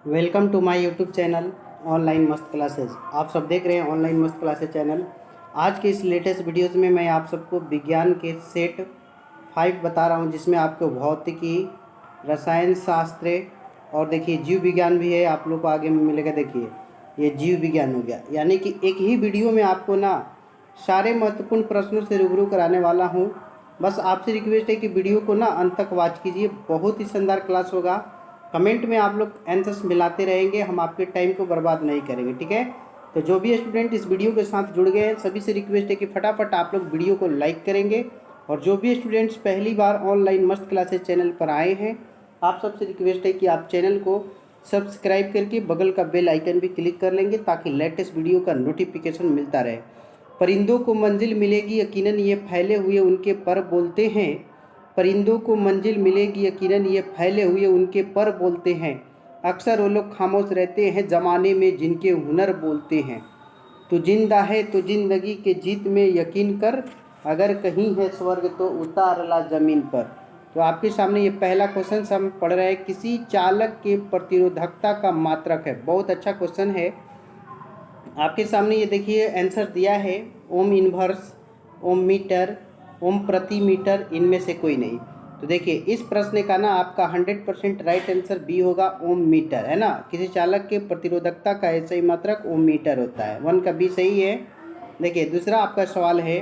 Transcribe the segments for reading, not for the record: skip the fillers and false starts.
Welcome to my YouTube channel online मस्त classes. आप सब देख रहे हैं ऑनलाइन मस्त क्लासेस चैनल। आज के इस लेटेस्ट वीडियोस में मैं आप सबको विज्ञान के सेट 5 बता रहा हूं, जिसमें आपको भौतिकी, रसायन शास्त्र और देखिए जीव विज्ञान भी है। आप लोग को आगे में मिलेगा। देखिए ये जीव विज्ञान हो गया, यानी कि एक ही वीडियो में आपको ना सारे महत्वपूर्ण प्रश्नों से रूबरू कराने वाला हूँ। बस आपसे रिक्वेस्ट है कि वीडियो को ना अंत तक वॉच कीजिए। बहुत ही शानदार क्लास होगा। कमेंट में आप लोग आंसर्स मिलाते रहेंगे, हम आपके टाइम को बर्बाद नहीं करेंगे, ठीक है। तो जो भी स्टूडेंट इस वीडियो के साथ जुड़ गए हैं, सभी से रिक्वेस्ट है कि फटाफट आप लोग वीडियो को लाइक करेंगे। और जो भी स्टूडेंट्स पहली बार ऑनलाइन मस्त क्लासेस चैनल पर आए हैं, आप सबसे रिक्वेस्ट है कि आप चैनल को सब्सक्राइब करके बगल का बेल आइकन भी क्लिक कर लेंगे, ताकि लेटेस्ट वीडियो का नोटिफिकेशन मिलता रहे। परिंदों को मंजिल मिलेगी यकीनन ये फैले हुए उनके पर बोलते हैं। परिंदों को मंजिल मिलेगी यकीनन ये फैले हुए उनके पर बोलते हैं। अक्सर वो लोग खामोश रहते हैं ज़माने में जिनके हुनर बोलते हैं। तो जिंदा है तो जिंदगी के जीत में यकीन कर, अगर कहीं है स्वर्ग तो उतार ला ज़मीन पर। तो आपके सामने ये पहला क्वेश्चन हम पढ़ रहे हैं। किसी चालक के प्रतिरोधकता का मात्रक है। बहुत अच्छा क्वेश्चन है। आपके सामने ये देखिए आंसर दिया है, ओम इन्वर्स, ओम मीटर, ओम प्रति मीटर, इनमें से कोई नहीं। तो देखिए इस प्रश्न का ना आपका 100% राइट आंसर बी होगा, ओम मीटर, है ना। किसी चालक के प्रतिरोधकता का ऐसा ही मात्रक ओम मीटर होता है। 1 का बी सही है। देखिए दूसरा आपका सवाल है,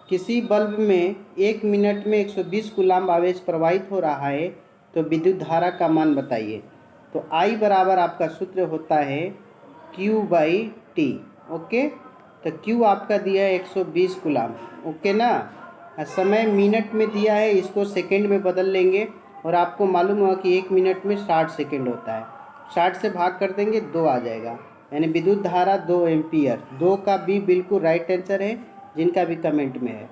किसी बल्ब में 1 मिनट में 120 कूलाम्ब आवेश प्रवाहित हो रहा है, तो विद्युत धारा का मान बताइए। तो आई बराबर आपका सूत्र होता है Q/T। ओके, तो Q आपका दिया है 120 कूलाम्ब, ओके ना। समय मिनट में दिया है, इसको सेकंड में बदल लेंगे। और आपको मालूम होगा कि 1 मिनट में 60 सेकंड होता है। 60 से भाग कर देंगे 2 आ जाएगा, यानी विद्युत धारा 2 एम्पियर। 2 का भी बिल्कुल राइट आंसर है, जिनका भी कमेंट में है।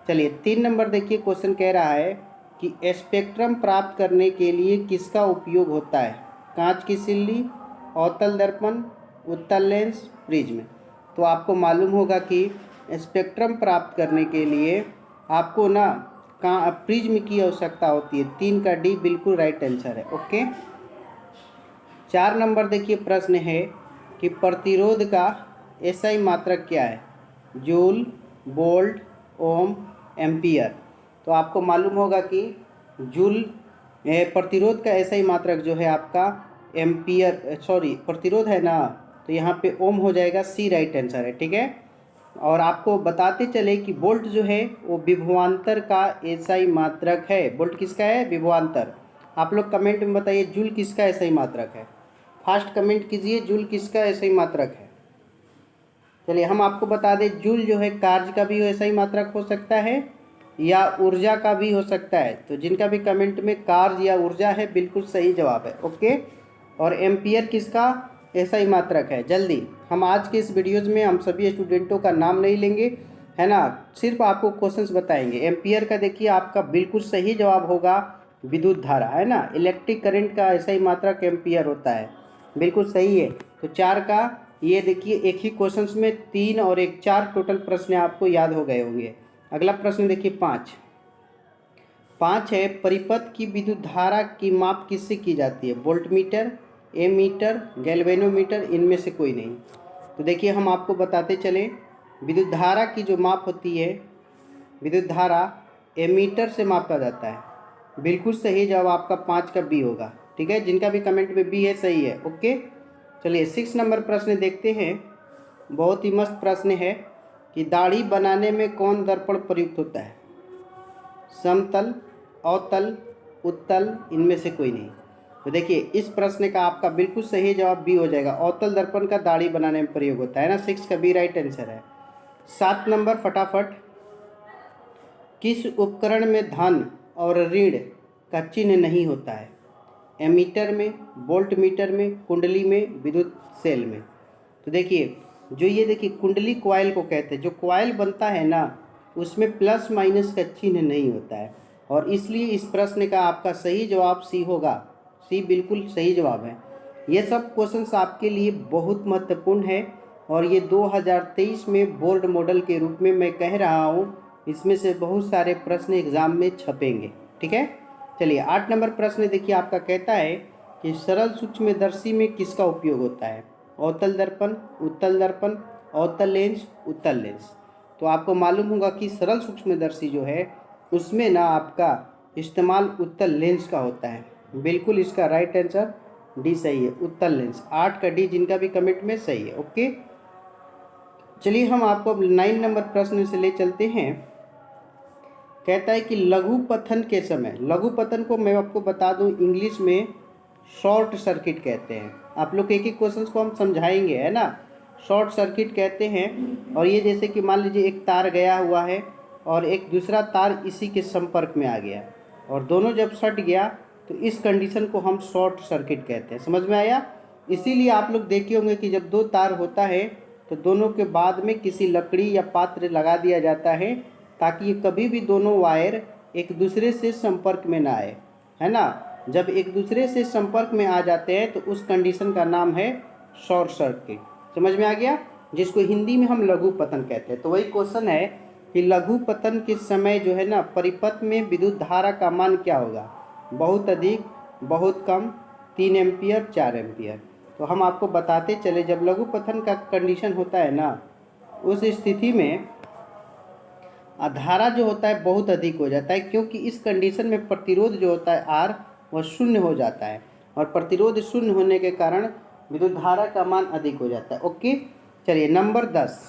चलिए 3 नंबर देखिए, क्वेश्चन कह रहा है कि स्पेक्ट्रम प्राप्त करने के लिए किसका उपयोग होता है। कांच की सिल्ली, अवतल दर्पण, उत्तल लेंस, प्रिज्म। तो आपको मालूम होगा कि स्पेक्ट्रम प्राप्त करने के लिए आपको ना प्रिज्म की आवश्यकता होती है। 3 का डी बिल्कुल राइट आंसर है। ओके, 4 नंबर देखिए प्रश्न है कि प्रतिरोध का एसआई मात्रक क्या है। जूल, वोल्ट, ओम, एम्पियर। तो आपको मालूम होगा कि जूल प्रतिरोध का एसआई मात्रक जो है आपका एम्पियर, सॉरी प्रतिरोध है ना, तो यहाँ पे ओम हो जाएगा, सी राइट आंसर है, ठीक है। और आपको बताते चले कि वोल्ट जो है वो विभवांतर का एसआई मात्रक है। वोल्ट किसका है? विभवांतर। आप लोग कमेंट में बताइए जूल किसका एसआई मात्रक है। फास्ट कमेंट कीजिए, जूल किसका एसआई मात्रक है। चलिए हम आपको बता दें, जूल जो है कार्य का भी ऐसा ही मात्रक हो सकता है या ऊर्जा का भी हो सकता है। तो जिनका भी कमेंट में कार्य या ऊर्जा है, बिल्कुल सही जवाब है। ओके, और एम्पियर किसका ऐसा ही मात्रक है। जल्दी, हम आज के इस वीडियोज़ में हम सभी स्टूडेंटों का नाम नहीं लेंगे, है ना, सिर्फ आपको क्वेश्चंस बताएंगे। एम्पियर का देखिए आपका बिल्कुल सही जवाब होगा विद्युत धारा, है ना। इलेक्ट्रिक करंट का ऐसा ही मात्रक एम्पियर होता है, बिल्कुल सही है। तो 4 का ये देखिए, एक ही क्वेश्चन में 3 और 1, 4 टोटल प्रश्न आपको याद हो गए होंगे। अगला प्रश्न देखिए 5 है, परिपथ की विद्युत धारा की माप किससे की जाती है। वोल्टमीटर, एमीटर, गैल्वेनोमीटर, इनमें से कोई नहीं। तो देखिए हम आपको बताते चलें, विद्युत धारा की जो माप होती है, विद्युत धारा एमीटर से मापा जाता है। बिल्कुल सही जवाब आपका 5 का बी होगा, ठीक है। जिनका भी कमेंट में बी है सही है। ओके, चलिए 6 नंबर प्रश्न देखते हैं। बहुत ही मस्त प्रश्न है कि दाढ़ी बनाने में कौन दर्पण प्रयुक्त होता है। समतल, अवतल, उत्तल, इनमें से कोई नहीं। तो देखिए इस प्रश्न का आपका बिल्कुल सही जवाब बी हो जाएगा। अवतल दर्पण का दाढ़ी बनाने में प्रयोग होता है ना। 6 का बी राइट आंसर है। 7 नंबर फटाफट, किस उपकरण में धन और ऋण का चिन्ह नहीं होता है। एमीटर में, वोल्ट मीटर में, कुंडली में, विद्युत सेल में। तो देखिए जो ये देखिए कुंडली कॉइल को कहते हैं। जो कॉइल बनता है ना, उसमें प्लस माइनस का चिन्ह नहीं होता है, और इसलिए इस प्रश्न का आपका सही जवाब सी होगा। सी बिल्कुल सही जवाब है। ये सब क्वेश्चंस आपके लिए बहुत महत्वपूर्ण है, और ये 2023 में बोर्ड मॉडल के रूप में मैं कह रहा हूँ। इसमें से बहुत सारे प्रश्न एग्जाम में छपेंगे, ठीक है। चलिए 8 नंबर प्रश्न देखिए आपका कहता है कि सरल सूक्ष्मदर्शी में किसका उपयोग होता है? अवतल दर्पण, उत्तल दर्पण, अवतल लेंस, उत्तल लेंस। तो आपको मालूम होगा कि सरल सूक्ष्मदर्शी जो है उसमें ना आपका इस्तेमाल उत्तल लेंस का होता है। बिल्कुल इसका राइट आंसर डी सही है, उत्तल लेंस। 8 का डी जिनका भी कमेंट में सही है। ओके, चलिए हम आपको 9 नंबर प्रश्न से ले चलते हैं। कहता है कि लघु पतन के समय, लघु पतन को मैं आपको बता दूं इंग्लिश में शॉर्ट सर्किट कहते हैं। आप लोग एक एक क्वेश्चन को हम समझाएंगे, है ना। शॉर्ट सर्किट कहते हैं। और ये जैसे कि मान लीजिए एक तार गया हुआ है और एक दूसरा तार इसी के संपर्क में आ गया और दोनों जब सट गया तो इस कंडीशन को हम शॉर्ट सर्किट कहते हैं। समझ में आया? इसीलिए आप लोग देखे होंगे कि जब दो तार होता है तो दोनों के बाद में किसी लकड़ी या पात्र लगा दिया जाता है ताकि ये कभी भी दोनों वायर एक दूसरे से संपर्क में ना आए, है ना। जब एक दूसरे से संपर्क में आ जाते हैं तो उस कंडीशन का नाम है शॉर्ट सर्किट। समझ में आ गया? जिसको हिंदी में हम लघु पतन कहते हैं। तो वही क्वेश्चन है कि लघु पतन के समय जो है ना परिपथ में विद्युत धारा का मान क्या होगा? बहुत अधिक, बहुत कम, 3 एम्पियर, 4 एम्पियर। तो हम आपको बताते चले, जब लघु पतन का कंडीशन होता है ना उस स्थिति में धारा जो होता है बहुत अधिक हो जाता है, क्योंकि इस कंडीशन में प्रतिरोध जो होता है आर वह शून्य हो जाता है और प्रतिरोध शून्य होने के कारण विद्युत धारा का मान अधिक हो जाता है। ओके, चलिए नंबर 10।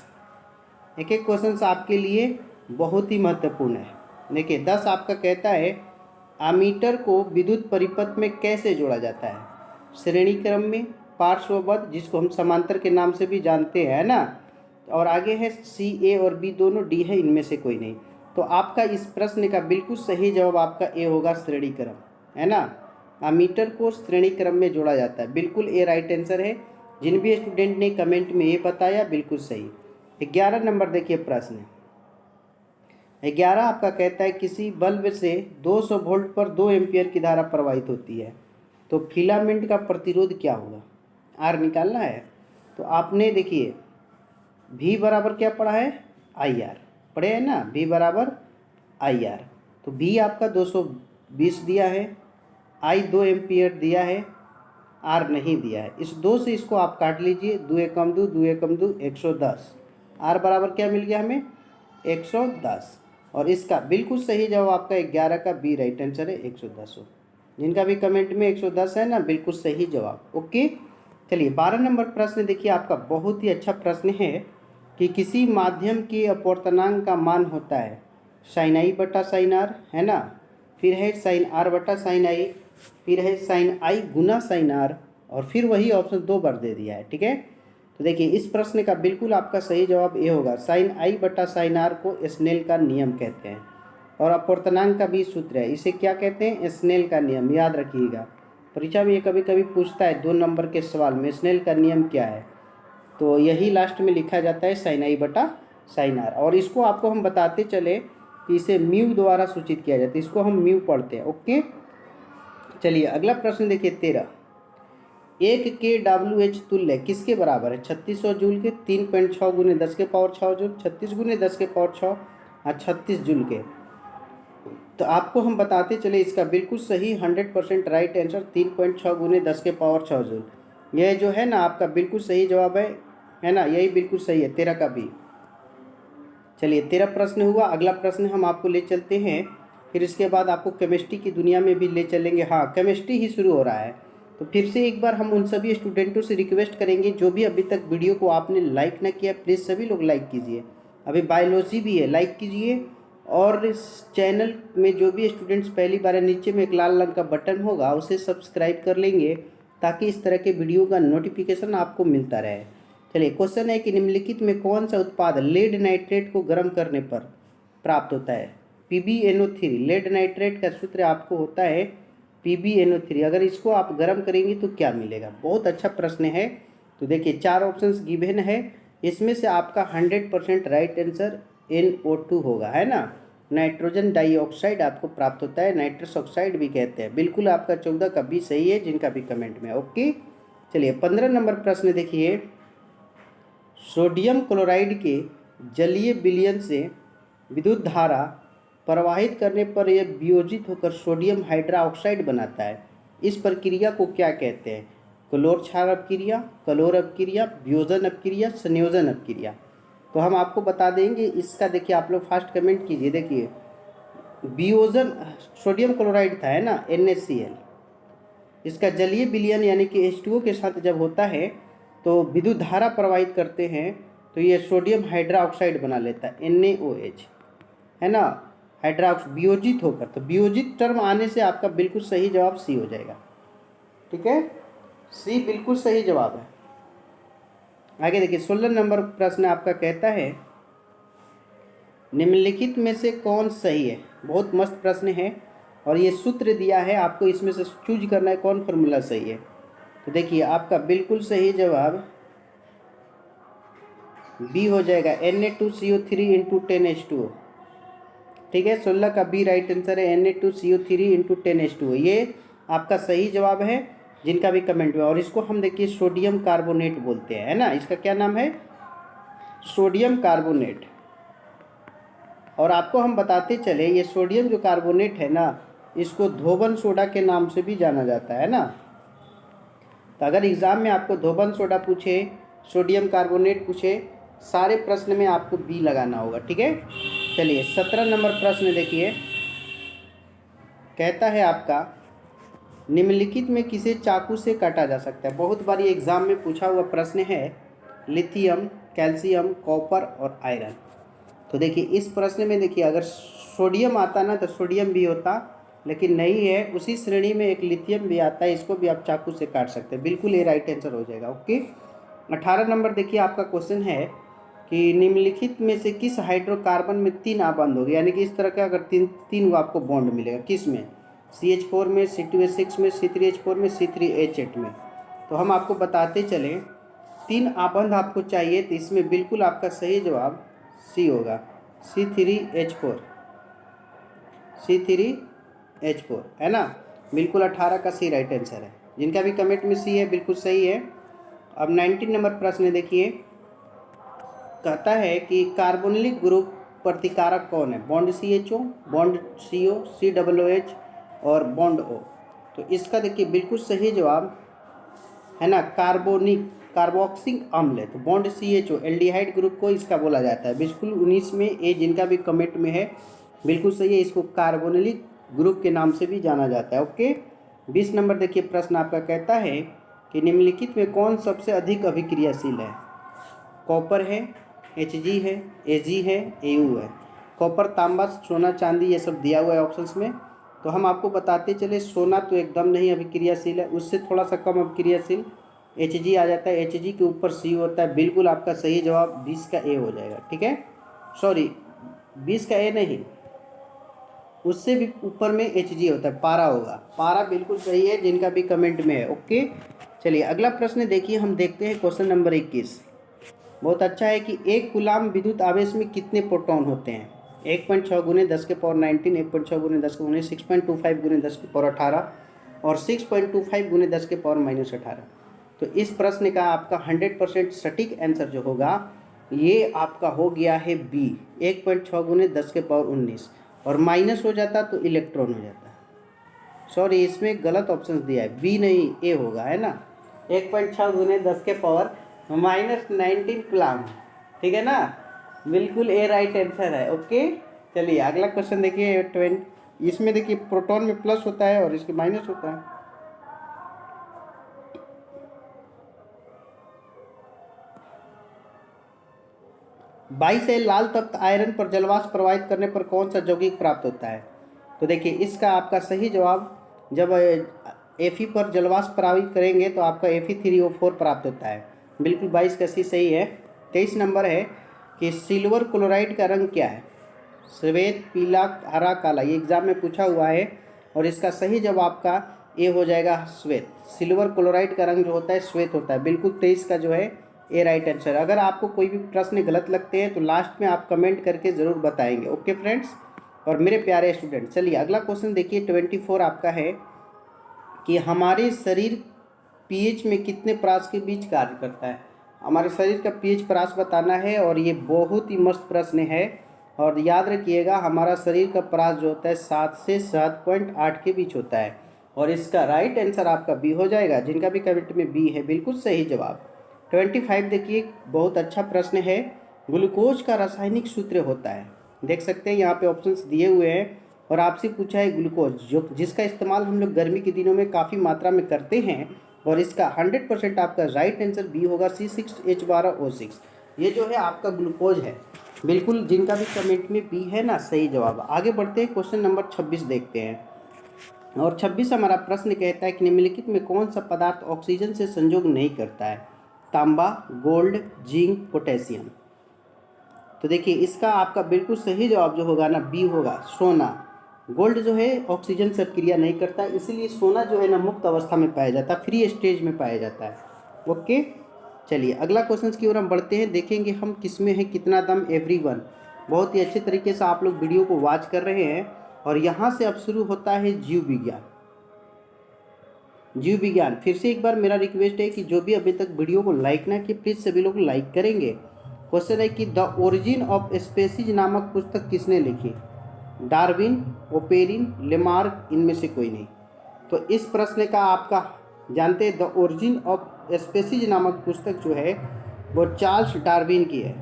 एक एक क्वेश्चन आपके लिए बहुत ही महत्वपूर्ण है। देखिए 10 आपका कहता है आमीटर को विद्युत परिपथ में कैसे जोड़ा जाता है? श्रेणी क्रम में, पार्श्वबद्ध जिसको हम समांतर के नाम से भी जानते हैं ना, और आगे है सी, ए और बी दोनों, डी है इनमें से कोई नहीं। तो आपका इस प्रश्न का बिल्कुल सही जवाब आपका ए होगा, श्रेणी क्रम, है ना। अमीटर को श्रेणी क्रम में जोड़ा जाता है, बिल्कुल ए राइट आंसर है। जिन भी स्टूडेंट ने कमेंट में ये बताया बिल्कुल सही। 11 नंबर देखिए प्रश्न। 11 आपका कहता है किसी बल्ब से 200 वोल्ट पर 2 एम्पियर की धारा प्रवाहित होती है तो फिलामेंट का प्रतिरोध क्या होगा? आर निकालना है। तो आपने देखिए V बराबर क्या पढ़ा है? आई आर पढ़े हैं ना, V बराबर आई आर। तो V आपका 220 दिया है, I 2 एम्पियर दिया है, R नहीं दिया है। इस 2 से इसको आप काट लीजिए, 2 एकम 2, 2 एकम 2, 110। R बराबर क्या मिल गया हमें? 110। और इसका बिल्कुल सही जवाब आपका 11 का बी राइट आंसर है, 110 हो। जिनका भी कमेंट में 110 है ना, बिल्कुल सही जवाब। ओके, चलिए 12 नंबर प्रश्न देखिए आपका बहुत ही अच्छा प्रश्न है कि किसी माध्यम के अपवर्तनांक का मान होता है साइन आई बटा साइन आर, है ना, फिर है साइन आर बटा साइन आई, फिर है साइन आई गुना साइन आर, और फिर वही ऑप्शन 2 बार दे दिया है। ठीक है, तो देखिए इस प्रश्न का बिल्कुल आपका सही जवाब ये होगा, साइन आई बटा साइन आर को स्नेल का नियम कहते हैं और अपवर्तनांक का भी सूत्र है, इसे क्या कहते हैं? स्नेल का नियम। याद रखिएगा, परीक्षा में ये कभी कभी पूछता है 2 नंबर के सवाल में, स्नेल का नियम क्या है? तो यही लास्ट में लिखा जाता है साइन आई बटा साइन आर। और इसको आपको हम बताते चले कि इसे म्यू द्वारा सूचित किया जाता है, इसको हम म्यू पढ़ते हैं। ओके, चलिए अगला प्रश्न देखिए 13। 1 के WH तुल्य किसके बराबर है? 3600 जूल के, 3.6 गुने 10 के पावर 6 जूल, 36 गुने 10 के पावर 6 और 36 जूल के। तो आपको हम बताते चले इसका बिल्कुल सही 100% राइट आंसर 3.6 गुने 10 के पावर 6 जूल। यह जो है ना आपका बिल्कुल सही जवाब है ना, यही बिल्कुल सही है 13 का भी। चलिए 13 प्रश्न हुआ। अगला प्रश्न हम आपको ले चलते हैं, फिर इसके बाद आपको केमिस्ट्री की दुनिया में भी ले चलेंगे। हाँ, केमिस्ट्री ही शुरू हो रहा है। तो फिर से एक बार हम उन सभी स्टूडेंटों से रिक्वेस्ट करेंगे जो भी अभी तक वीडियो को आपने लाइक न किया, प्लीज़ सभी लोग लाइक कीजिए। अभी बायोलॉजी भी है, लाइक कीजिए। और इस चैनल में जो भी स्टूडेंट्स पहली बार है, नीचे में एक लाल रंग का बटन होगा उसे सब्सक्राइब कर लेंगे ताकि इस तरह के वीडियो का नोटिफिकेशन आपको मिलता रहे। चलिए क्वेश्चन है कि निम्नलिखित में कौन सा उत्पाद लेड नाइट्रेट को गर्म करने पर प्राप्त होता है? PbNO3। लेड नाइट्रेट का सूत्र आपको होता है PbNO3। अगर इसको आप गर्म करेंगे तो क्या मिलेगा? बहुत अच्छा प्रश्न है। तो देखिए 4 ऑप्शंस गिवन है, इसमें से आपका 100% राइट आंसर NO2 होगा, है ना। नाइट्रोजन डाइऑक्साइड आपको प्राप्त होता है, नाइट्रस ऑक्साइड भी कहते हैं। बिल्कुल आपका 14 का भी सही है, जिनका भी कमेंट में। ओके, चलिए 15 नंबर प्रश्न देखिए। सोडियम क्लोराइड के जलीय विलयन से विद्युत धारा प्रवाहित करने पर यह वियोजित होकर सोडियम हाइड्रोक्साइड बनाता है। इस प्रक्रिया को क्या कहते हैं? क्लोर क्षार अपक्रिया, क्लोर अपक्रिया, वियोजन अपक्रिया, संयोजन अपक्रिया। तो हम आपको बता देंगे इसका। देखिए आप लोग फास्ट कमेंट कीजिए। देखिए वियोजन सोडियम क्लोराइड था, है ना, NaCl, इसका जलीय विलयन यानी कि H2O के साथ जब होता है तो विद्युत धारा प्रवाहित करते हैं तो ये सोडियम हाइड्रोक्साइड बना लेता है, NaOH, है ना, हाइड्रोक्स वियोजित होकर। तो वियोजित टर्म आने से आपका बिल्कुल सही जवाब सी हो जाएगा। ठीक है, सी बिल्कुल सही जवाब है। आगे देखिए 16 नंबर प्रश्न आपका कहता है निम्नलिखित में से कौन सही है। बहुत मस्त प्रश्न है और ये सूत्र दिया है आपको, इसमें से चूज करना है कौन फार्मूला सही है। तो देखिए आपका बिल्कुल सही जवाब बी हो जाएगा, Na2CO3 इंटू 10H2O। ठीक है, 16 का बी राइट आंसर है, Na2CO3 इंटू 10H2O। ये आपका सही जवाब है जिनका भी कमेंट में। और इसको हम देखिए सोडियम कार्बोनेट बोलते हैं, है ना, इसका क्या नाम है? Sodium carbonate. और आपको हम बताते चले ये सोडियम जो कार्बोनेट है ना, इसको धोबन सोडा के नाम से भी जाना जाता है ना। तो अगर एग्ज़ाम में आपको धोबन सोडा पूछे, सोडियम कार्बोनेट पूछे, सारे प्रश्न में आपको बी लगाना होगा। ठीक है, चलिए 17 नंबर प्रश्न देखिए, कहता है आपका निम्नलिखित में किसे चाकू से काटा जा सकता है। बहुत बार ये एग्जाम में पूछा हुआ प्रश्न है, लिथियम, कैल्शियम, कॉपर और आयरन। तो देखिए इस प्रश्न में देखिए अगर सोडियम आता ना तो सोडियम भी होता, लेकिन नहीं है। उसी श्रेणी में एक लिथियम भी आता है, इसको भी आप चाकू से काट सकते हैं। बिल्कुल ये राइट आंसर हो जाएगा। ओके, 18 नंबर देखिए आपका क्वेश्चन है कि निम्नलिखित में से किस हाइड्रोकार्बन में 3 आबंध होगी, यानी कि इस तरह का अगर तीन को आपको बॉन्ड मिलेगा, किस में? CH4 में, C2H6 में, C3H4 में, C3H8 में। तो हम आपको बताते चलें 3 आबंध आपको चाहिए, तो इसमें बिल्कुल आपका सही जवाब सी होगा, C3H4, C3H4, है ना। बिल्कुल 18 का सी राइट आंसर है। जिनका भी कमेंट में सी है बिल्कुल सही है। अब 19 नंबर प्रश्न देखिए, कहता है कि कार्बोनिलिक ग्रुप प्रतिकारक कौन है? Bond CHO, bond CO, COOH और बॉन्ड O। तो इसका देखिए बिल्कुल सही जवाब है ना, कार्बोक्सिलिक अम्ल है। तो बॉन्ड CHO एल्डिहाइड ग्रुप को इसका बोला जाता है। बिल्कुल 19 में ए जिनका भी कमेंट में है बिल्कुल सही है, इसको कार्बोनिलिक ग्रुप के नाम से भी जाना जाता है। ओके, 20 नंबर देखिए प्रश्न आपका कहता है कि निम्नलिखित में कौन सबसे अधिक अभिक्रियाशील है? कॉपर है, Hg है, Ag है, Au है। कॉपर, तांबा, सोना, चांदी, ये सब दिया हुआ है ऑप्शंस में। तो हम आपको बताते चले सोना तो एकदम नहीं अभिक्रियाशील है, उससे थोड़ा सा कम अभिक्रियाशील Hg आ जाता है। Hg के ऊपर C होता है। बिल्कुल आपका सही जवाब 20 का ए हो जाएगा। ठीक है, सॉरी 20 का ए नहीं, उससे भी ऊपर में Hg होता है, पारा होगा। पारा बिल्कुल सही है जिनका भी कमेंट में है। ओके, चलिए अगला प्रश्न देखिए, हम देखते हैं क्वेश्चन नंबर 21। बहुत अच्छा है कि एक कूलाम विद्युत आवेश में कितने प्रोटॉन होते हैं? 1.6 गुने 10 के पावर 19, 1.6 गुने 10 के 19, 6.25 गुने 10 के पावर 18 और 6.25 गुने 10 के पावर -18। तो इस प्रश्न का आपका 100% सटीक आंसर जो होगा ये आपका हो गया है बी, 1.6 गुने 10 के पावर 19। और माइनस हो जाता तो इलेक्ट्रॉन हो जाता। सॉरी इसमें गलत ऑप्शन दिया है, बी नहीं ए होगा, है ना। 1.6 गुने 10 के पावर -19 कूलाम, ठीक है ना, बिल्कुल ए राइट आंसर है। ओके, चलिए अगला क्वेश्चन देखिए 20। इसमें देखिए प्रोटॉन में प्लस होता है और इसके माइनस होता है। बाईस है लाल तत्व आयरन पर जलवाष्प प्रवाहित करने पर कौन सा यौगिक प्राप्त होता है? तो देखिए इसका आपका सही जवाब, जब Fe पर जलवाष्प प्रवाहित करेंगे तो आपका Fe3O4 प्राप्त होता है। बिल्कुल 22 का सी सही है। 23 नंबर है कि सिल्वर क्लोराइड का रंग क्या है? श्वेत, पीला, हरा, काला। ये एग्जाम में पूछा हुआ है और इसका सही जवाब आपका ए हो जाएगा श्वेत। सिल्वर क्लोराइड का रंग जो होता है श्वेत होता है। बिल्कुल 23 का जो है ए राइट आंसर। अगर आपको कोई भी प्रश्न गलत लगते हैं तो लास्ट में आप कमेंट करके ज़रूर बताएंगे। ओके फ्रेंड्स और मेरे प्यारे स्टूडेंट, चलिए अगला क्वेश्चन देखिए 24 आपका है कि हमारे शरीर पीएच में कितने परास के बीच कार्य करता है? हमारे शरीर का पीएच परास बताना है और ये बहुत ही मस्त प्रश्न है। और याद रखिएगा हमारा शरीर का परास जो होता है 7 से 7.8 के बीच होता है। और इसका राइट आंसर आपका बी हो जाएगा। जिनका भी कमेंट में बी है बिल्कुल सही जवाब। 25 देखिए, बहुत अच्छा प्रश्न है। ग्लूकोज का रासायनिक सूत्र होता है, देख सकते हैं यहाँ पे ऑप्शंस दिए हुए हैं और आपसे पूछा है ग्लूकोज, जो जिसका इस्तेमाल हम लोग गर्मी के दिनों में काफ़ी मात्रा में करते हैं। और इसका 100% आपका राइट आंसर बी होगा, C6H12O6। ये जो है आपका ग्लूकोज है बिल्कुल। जिनका भी कमेंट में बी है ना, सही जवाब। आगे बढ़ते हैं, क्वेश्चन नंबर 26 देखते हैं। और 26 हमारा प्रश्न कहता है कि निम्नलिखित में कौन सा पदार्थ ऑक्सीजन से संयोग नहीं करता है? तांबा, गोल्ड, जिंक, पोटेशियम। तो देखिए इसका आपका बिल्कुल सही जवाब जो होगा ना, बी होगा, सोना। गोल्ड जो है ऑक्सीजन से क्रिया नहीं करता, इसीलिए सोना जो है ना मुक्त अवस्था में पाया जाता है, फ्री स्टेज में पाया जाता है। ओके, चलिए अगला क्वेश्चन की ओर हम बढ़ते हैं। देखेंगे हम किसमें है कितना दम एवरीवन। बहुत ही अच्छे तरीके से आप लोग वीडियो को वॉच कर रहे हैं। और यहाँ से अब शुरू होता है जीव विज्ञान। जीव विज्ञान, फिर से एक बार मेरा रिक्वेस्ट है कि जो भी अभी तक वीडियो को लाइक ना किए, प्लीज़ सभी लोग लाइक करेंगे। क्वेश्चन है कि द ओरिजिन ऑफ स्पेसीज नामक पुस्तक किसने लिखी? डार्विन, ओपेरिन, लेमार्क, इनमें से कोई नहीं। तो इस प्रश्न का आपका जानते हैं, द ओरिजिन ऑफ स्पेसीज नामक पुस्तक जो है वो चार्ल्स डार्विन की है।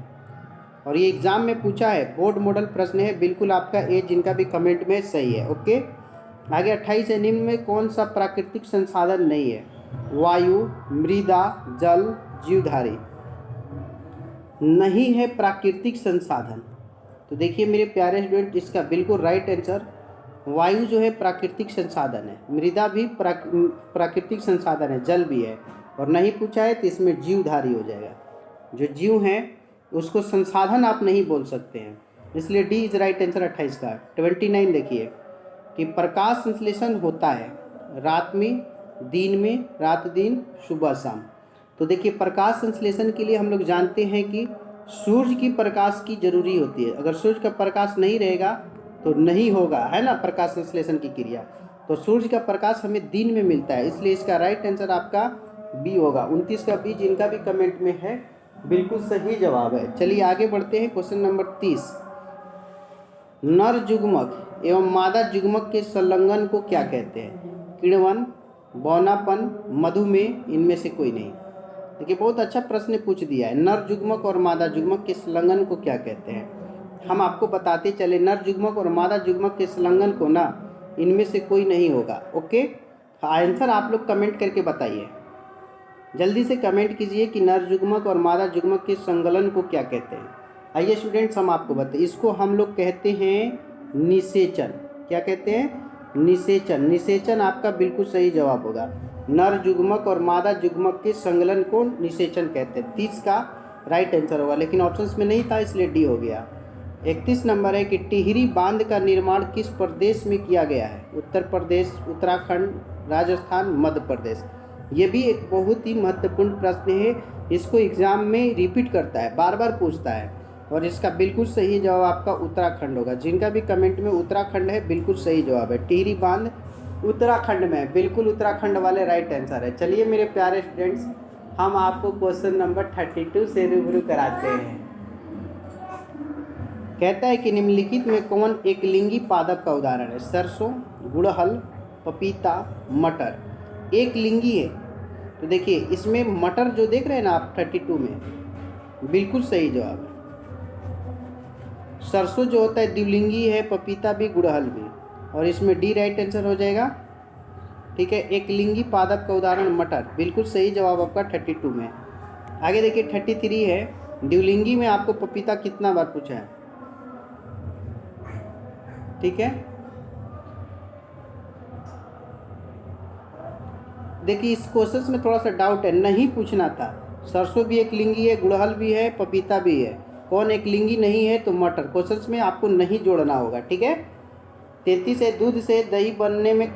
और ये एग्जाम में पूछा है, बोर्ड मॉडल प्रश्न है, बिल्कुल आपका ए जिनका भी कमेंट में सही है। ओके, आगे 28 है, निम्न में कौन सा प्राकृतिक संसाधन नहीं है? वायु, मृदा, जल, जीवधारी। नहीं है प्राकृतिक संसाधन। तो देखिए मेरे प्यारे स्टूडेंट, इसका बिल्कुल राइट आंसर वायु जो है प्राकृतिक संसाधन है, मृदा भी प्राकृतिक संसाधन है, जल भी है। और नहीं पूछा है तो इसमें जीवधारी हो जाएगा। जो जीव हैं उसको संसाधन आप नहीं बोल सकते हैं, इसलिए डी इज राइट आंसर 28 का। 29 देखिए कि प्रकाश संश्लेषण होता है रात में, दिन में, रात दिन, सुबह शाम। तो देखिए प्रकाश संश्लेषण के लिए हम लोग जानते हैं कि सूर्य की प्रकाश की जरूरी होती है। अगर सूर्य का प्रकाश नहीं रहेगा तो नहीं होगा, है ना, प्रकाश संश्लेषण की क्रिया। तो सूर्य का प्रकाश हमें दिन में मिलता है, इसलिए इसका राइट आंसर आपका बी होगा। 29 का बी जिनका भी कमेंट में है बिल्कुल सही जवाब है। चलिए आगे बढ़ते हैं, क्वेश्चन नंबर 30। नर जुग्मक एवं मादा जुग्मक के संलग्न को क्या कहते हैं? किण्वन, बौनापन, मधुमेह, इनमें से कोई नहीं। देखिए बहुत अच्छा प्रश्न पूछ दिया है। नर जुग्मक और मादा जुग्मक के संलग्न को क्या कहते हैं? हम आपको बताते चले, नर जुग्मक और मादा जुग्मक के संलग्न को ना, इनमें से कोई नहीं होगा। ओके, आंसर आप लोग कमेंट करके बताइए, जल्दी से कमेंट कीजिए कि नर जुग्मक और मादा जुग्मक के संलग्न को क्या कहते हैं। आइए स्टूडेंट्स हम आपको बताएं, इसको हम लोग कहते हैं निषेचन। क्या कहते हैं? निषेचन। निषेचन आपका बिल्कुल सही जवाब होगा। नर जुग्मक और मादा जुग्मक के संलग्न को निषेचन कहते हैं। 30 का राइट आंसर होगा, लेकिन ऑप्शंस में नहीं था इसलिए डी हो गया। 31 नंबर है कि टिहरी बांध का निर्माण किस प्रदेश में किया गया है? उत्तर प्रदेश, उत्तराखंड, राजस्थान, मध्य प्रदेश। ये भी एक बहुत ही महत्वपूर्ण प्रश्न है, इसको एग्जाम में रिपीट करता है, बार बार पूछता है। और इसका बिल्कुल सही जवाब आपका उत्तराखंड होगा। जिनका भी कमेंट में उत्तराखंड है बिल्कुल सही जवाब है। टिहरी बांध उत्तराखंड में है, बिल्कुल उत्तराखंड वाले राइट आंसर है। चलिए मेरे प्यारे स्टूडेंट्स, हम आपको क्वेश्चन नंबर 32 से रूबरू कराते हैं। कहता है कि निम्नलिखित में कौन एक लिंगी पादप का उदाहरण है? सरसों, गुड़हल, पपीता, मटर। एक लिंगी है, तो देखिए इसमें मटर जो देख रहे हैं ना आप 32 में, बिल्कुल सही जवाब है। सरसों जो होता है द्विलिंगी है, पपीता भी, गुड़हल भी, और इसमें डी राइट आंसर हो जाएगा। ठीक है, एक लिंगी पादप का उदाहरण मटर, बिल्कुल सही जवाब आपका 32 में। आगे देखिए 33 है, द्विलिंगी में आपको पपीता कितना बार पूछा है? ठीक है, देखिए इस क्वेश्चन में थोड़ा सा डाउट है, नहीं पूछना था। सरसों भी एक लिंगी है, गुड़हल भी है, पपीता भी है, कौन एक लिंगी नहीं है? तो मटर। क्वेश्चन में आपको नहीं जोड़ना होगा। ठीक है, 33 है, दूध से दही बनने में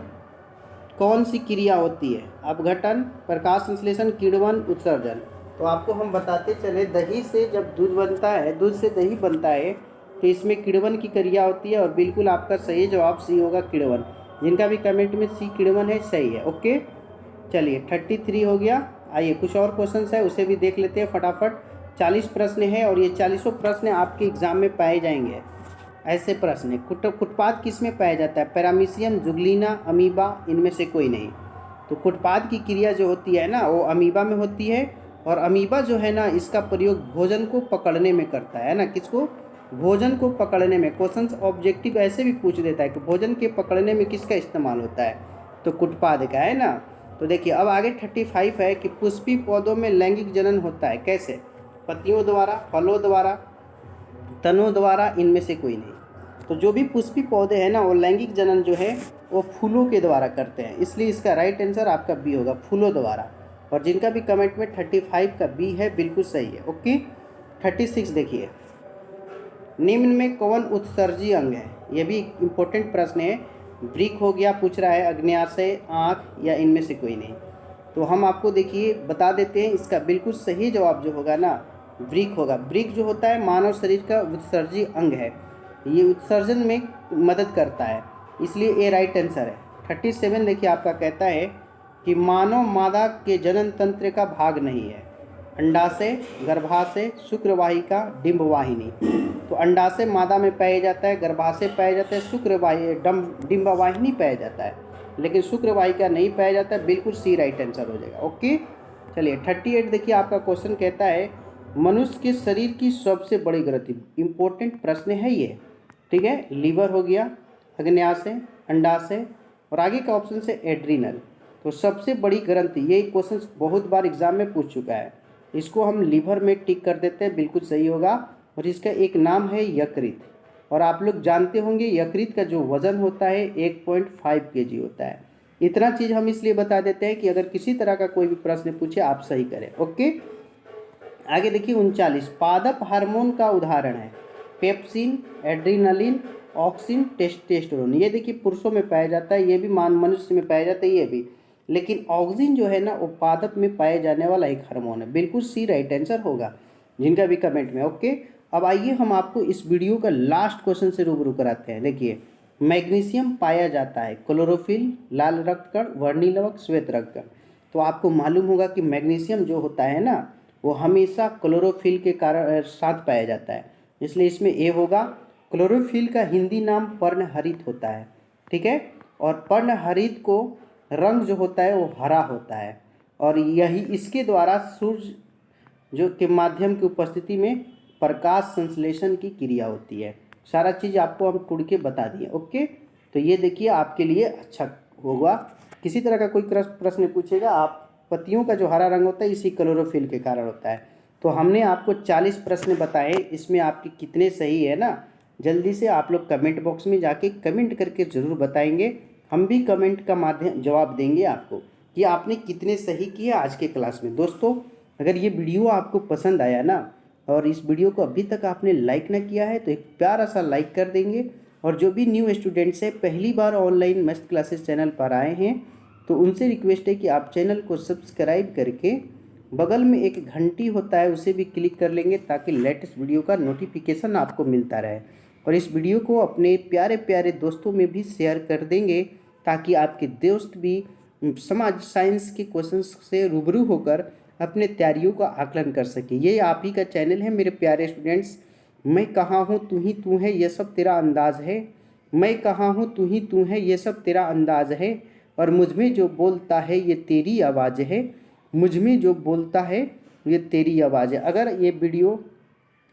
कौन सी क्रिया होती है? अपघटन, प्रकाश संश्लेषण, किण्वन, उत्सर्जन। तो आपको हम बताते चले, दही से जब दूध बनता है, दूध से दही बनता है, तो इसमें किण्वन की क्रिया होती है। और बिल्कुल आपका सही जवाब सी होगा, किण्वन। जिनका भी कमेंट में सी किण्वन है सही है। ओके, चलिए 33 हो गया। आइए कुछ और क्वेश्चन है उसे भी देख लेते हैं फटाफट। 40 प्रश्न है और ये 40 प्रश्न आपके एग्जाम में पाए जाएंगे। ऐसे प्रश्न है। कुटपाद किस में पाया जाता है? पैरामीशियम, जुगलीना, अमीबा, इनमें से कोई नहीं। तो कुटपाद की क्रिया जो होती है ना वो अमीबा में होती है, और अमीबा जो है ना इसका प्रयोग भोजन को पकड़ने में करता है ना। किसको? भोजन को पकड़ने में। क्वेश्चंस ऑब्जेक्टिव ऐसे भी पूछ देता है कि भोजन के पकड़ने में किसका इस्तेमाल होता है? तो कुटपाद का, है ना। तो देखिए अब आगे 35 है कि पुष्पी पौधों में लैंगिक जनन होता है कैसे? पत्तियों द्वारा, फलों द्वारा, तनों द्वारा, इनमें से कोई नहीं। तो जो भी पुष्पी पौधे हैं ना वो लैंगिक जनन जो है वो फूलों के द्वारा करते हैं, इसलिए इसका राइट आंसर आपका बी होगा, फूलों द्वारा। और जिनका भी कमेंट में 35 का बी है बिल्कुल सही है। ओके 36 देखिए, निम्न में कौन उत्सर्जी अंग है? ये भी इम्पोर्टेंट प्रश्न है। वृक्क हो गया, पूछ रहा है अग्न्याशय, आँख, या इनमें से कोई नहीं। तो हम आपको देखिए बता देते हैं, इसका बिल्कुल सही जवाब जो होगा ना वृक्क होगा। वृक्क जो होता है मानव शरीर का उत्सर्जी अंग है, ये उत्सर्जन में मदद करता है, इसलिए ये राइट आंसर है। 37 देखिए आपका कहता है कि मानव मादा के जनन तंत्र का भाग नहीं है। अंडाशय, गर्भाशय, शुक्रवाहिका, डिंबवाहिनी। तो अंडाशय मादा में पाया जाता है, गर्भाशय पाया जाता है, डिंबवाहिनी पाया जाता है, लेकिन शुक्रवाहिका नहीं पाया जाता है। बिल्कुल सी राइट आंसर हो जाएगा। ओके चलिए 38 देखिए आपका क्वेश्चन कहता है मनुष्य के शरीर की सबसे बड़ी ग्रंथि। इंपॉर्टेंट प्रश्न है ये, ठीक है। लीवर हो गया, अग्न्याशय, अंडाशय, और आगे का ऑप्शन से एड्रीनल। तो सबसे बड़ी ग्रंथि, ये क्वेश्चन बहुत बार एग्जाम में पूछ चुका है, इसको हम लीवर में टिक कर देते हैं, बिल्कुल सही होगा। और इसका एक नाम है यकृत, और आप लोग जानते होंगे यकृत का जो वजन होता है 1.5 kg होता है। इतना चीज़ हम इसलिए बता देते हैं कि अगर किसी तरह का कोई भी प्रश्न पूछे आप सही करें। ओके आगे देखिए 39, पादप हार्मोन का उदाहरण है पेप्सिन, एड्रीनलिन, ऑक्सिन, टेस्टोस्टेरोन। ये देखिए पुरुषों में पाया जाता है, ये भी मनुष्य में पाया जाता है ये भी, लेकिन ऑक्सिन जो है ना वो पादप में पाए जाने वाला एक हार्मोन है। बिल्कुल सी राइट आंसर होगा जिनका भी कमेंट में। ओके अब आइए हम आपको इस वीडियो का लास्ट क्वेश्चन से रूबरू कराते हैं। देखिए मैग्नीशियम पाया जाता है क्लोरोफिल, लाल रक्तकण, वर्णी लवक, श्वेत रक्तकण। तो आपको मालूम होगा कि मैग्नीशियम जो होता है ना वो हमेशा क्लोरोफिल के कारण साथ पाया जाता है, इसलिए इसमें ए होगा। क्लोरोफिल का हिंदी नाम पर्णहरित होता है, ठीक है। और पर्णहरित को रंग जो होता है वो हरा होता है, और यही इसके द्वारा सूर्य जो के माध्यम की उपस्थिति में प्रकाश संश्लेषण की क्रिया होती है। सारा चीज़ आपको हम टुड़ के बता दिए। ओके तो ये देखिए आपके लिए अच्छा होगा। किसी तरह का कोई प्रश्न पूछेगा, आप पत्तियों का जो हरा रंग होता है इसी क्लोरोफिल के कारण होता है। तो हमने आपको 40 प्रश्न बताए, इसमें आपके कितने सही है ना, जल्दी से आप लोग कमेंट बॉक्स में जाके कमेंट करके ज़रूर बताएंगे। हम भी कमेंट का माध्यम जवाब देंगे आपको कि आपने कितने सही किए आज के क्लास में। दोस्तों अगर ये वीडियो आपको पसंद आया ना और इस वीडियो को अभी तक आपने लाइक ना किया है तो एक प्यारा सा लाइक कर देंगे। और जो भी न्यू स्टूडेंट्स हैं पहली बार ऑनलाइन मस्त क्लासेस चैनल पर आए हैं तो उनसे रिक्वेस्ट है कि आप चैनल को सब्सक्राइब करके बगल में एक घंटी होता है उसे भी क्लिक कर लेंगे ताकि लेटेस्ट वीडियो का नोटिफिकेशन आपको मिलता रहे। और इस वीडियो को अपने प्यारे प्यारे दोस्तों में भी शेयर कर देंगे ताकि आपके दोस्त भी समाज साइंस के क्वेश्चंस से रूबरू होकर अपने तैयारियों का आकलन कर सके। ये आप ही का चैनल है मेरे प्यारे स्टूडेंट्स। मैं कहाँ हूँ तू ही तू है ये सब तेरा अंदाज है, मैं कहाँ हूँ तू ही तू है ये सब तेरा अंदाज है, और मुझ में जो बोलता है ये तेरी आवाज़ है, मुझ में जो बोलता है ये तेरी आवाज़ है। अगर ये वीडियो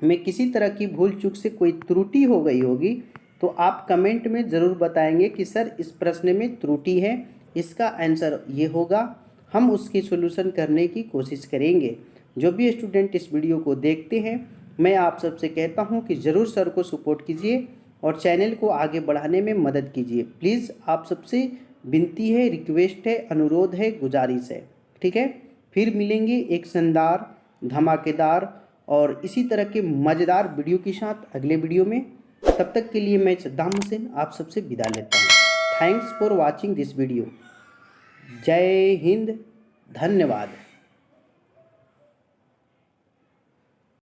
में किसी तरह की भूल चूक से कोई त्रुटि हो गई होगी तो आप कमेंट में ज़रूर बताएंगे कि सर इस प्रश्न में त्रुटि है, इसका आंसर ये होगा, हम उसकी सॉल्यूशन करने की कोशिश करेंगे। जो भी स्टूडेंट इस वीडियो को देखते हैं मैं आप सबसे कहता हूं कि ज़रूर सर को सपोर्ट कीजिए और चैनल को आगे बढ़ाने में मदद कीजिए। प्लीज़ आप सबसे विनती है, रिक्वेस्ट है, अनुरोध है, गुजारिश है, ठीक है। फिर मिलेंगे एक शानदार, धमाकेदार और इसी तरह के मज़ेदार वीडियो के साथ अगले वीडियो में। तब तक के लिए मैं सद्दाम हुसैन आप सबसे विदा लेता हूँ। Thanks for watching this video. जय हिंद, धन्यवाद।